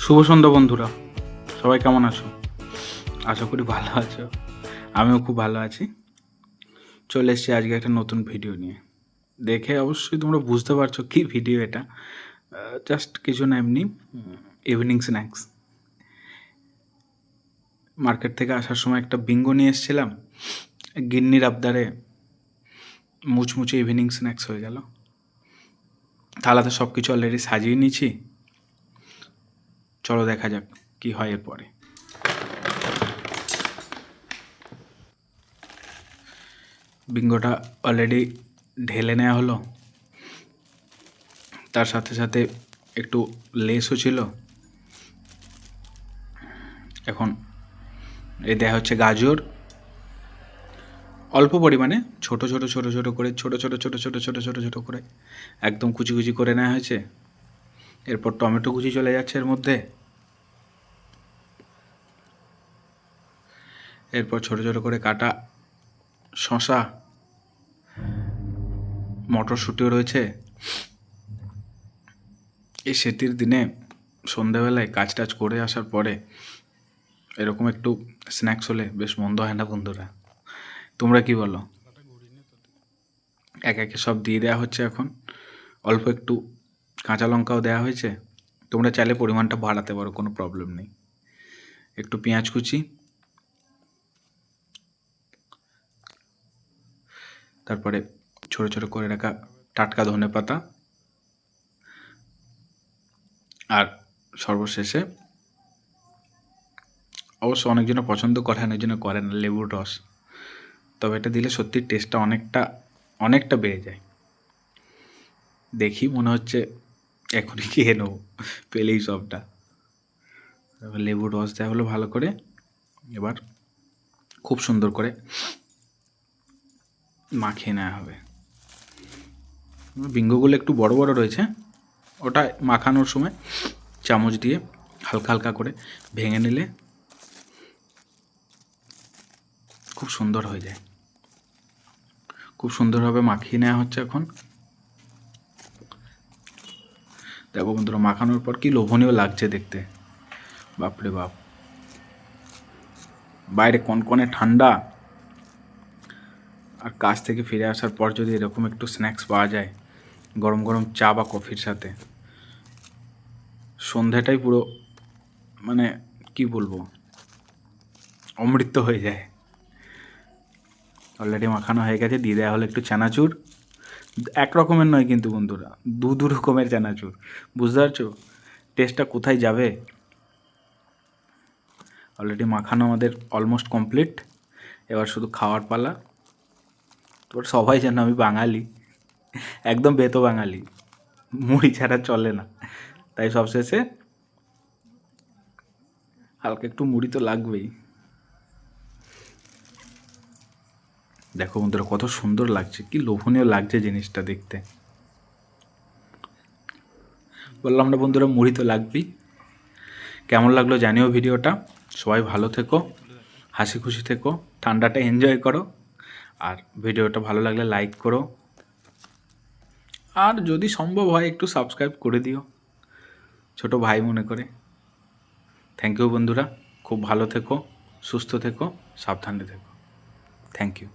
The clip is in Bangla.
শুভ সন্ধ্যা বন্ধুরা, সবাই কেমন আছো? আশা করি ভালো আছো। আমিও খুব ভালো আছি। চলে এসেছি আজকে একটা নতুন ভিডিও নিয়ে। দেখে অবশ্যই তোমরা বুঝতে পারছো কি ভিডিও এটা। জাস্ট কিছু না, এমনি ইভিনিং স্ন্যাক্স। মার্কেট থেকে আসার সময় একটা বিঙ্গো নিয়ে এসেছিলাম, গিন্নির আবদারে মুচমুচে ইভিনিং স্ন্যাক্স হয়ে গেল। থালাতে সব কিছু অলরেডি সাজিয়ে নিয়েছি। চলো দেখা যাক কি হয় এরপরে। বিঙ্গোটা অলরেডি ঢেলে নেওয়া হলো, তার সাথে সাথে একটু লেসও ছিল। এখন এ দেওয়া হচ্ছে গাজর, অল্প পরিমাণে ছোট ছোট ছোট ছোট করে ছোট ছোট ছোট ছোট ছোট ছোট ছোট করে একদম কুচি কুচি করে নেওয়া হয়েছে। এরপর টমেটো কুচি চলে যাচ্ছে এর মধ্যে। এরপর ছোট ছোট করে কাটা শসা, মটরশুঁটিও রয়েছে। এই শীতের দিনে সন্ধ্যাবেলায় কাজ টাজ করে আসার পরে এরকম একটু স্ন্যাক্স হলে বেশ মন্দ হয় না বন্ধুরা? তোমরা কি বলো? এক একে সব দিয়ে দেওয়া হচ্ছে এখন। অল্প একটু কাঁচা লঙ্কাও দেওয়া হয়েছে। তোমরা চাইলে পরিমাণটা বাড়াতে পারো, কোনো প্রবলেম নেই। একটু পেঁয়াজ কুচি, তারপরে ছোট ছোট করে রাখা টাটকা ধনে পাতা, আর সর্বশেষে অবশ্য অনেকজনে পছন্দ করে, অনেকজনে করে না, লেবুর রস। তবে এটা দিলে সত্যি টেস্টটা অনেকটা বেড়ে যায়। দেখি মনে হচ্ছে এখনই খেয়ে নেবো পেলেই সবটা। তারপর লেবুর রস দেওয়া হলো ভালো করে। এবার খুব সুন্দর করে মাখিয়ে নেওয়া হবে। বিঙ্গোগুলো একটু বড় বড় রয়েছে, ওটা মাখানোর সময় চামচ দিয়ে হালকা হালকা করে ভেঙে নিলে খুব সুন্দর হয়ে যায়। খুব সুন্দরভাবে মাখিয়ে নেওয়া হচ্ছে এখন। দেখো বন্ধুরা, মাখানোর পর কি লোভনীয় লাগছে দেখতে, বাপরে বাপ। বাইরে কনকনে ঠান্ডা, আর কাজ থেকে ফিরে আসার পর যদি এরকম একটু স্ন্যাক্স পাওয়া যায় গরম গরম চা বা কফির সাথে, সন্ধ্যাটাই পুরো মানে কি বলবো, অমৃত হয়ে যায়। অলরেডি মাখানো হয়ে গেছে, দিয়ে দেওয়া হলো একটু চানাচুর। এক রকমের নয় কিন্তু বন্ধুরা, দু রকমের চানাচুর। বুঝতে পারছো টেস্টটা কোথায় যাবে? অলরেডি মাখানো আমাদের অলমোস্ট কমপ্লিট। এবার শুধু খাওয়ার পালা। তোর সবাই জানো আমি বাঙালি, একদম বেতো বাঙালি, মুড়ি ছাড়া চলে না। তাই সবশেষে হালকা একটু মুড়ি তো লাগবেই। দেখো বন্ধুরা কত সুন্দর লাগছে, কি লোভনীয় লাগছে জিনিসটা দেখতে। বললাম না বন্ধুরা, মুড়ি তো লাগবেই। কেমন লাগলো জানিও ভিডিওটা। সবাই ভালো থেকো, হাসি খুশি থেকো, ঠান্ডাটা এনজয় করো। আর ভিডিওটা ভালো লাগলে লাইক করো, আর যদি সম্ভব হয় একটু সাবস্ক্রাইব করে দিও, ছোট ভাই মনে করে। থ্যাংক ইউ বন্ধুরা, খুব ভালো থেকো, সুস্থ থেকো, সাবধানে থেকো। Thank you.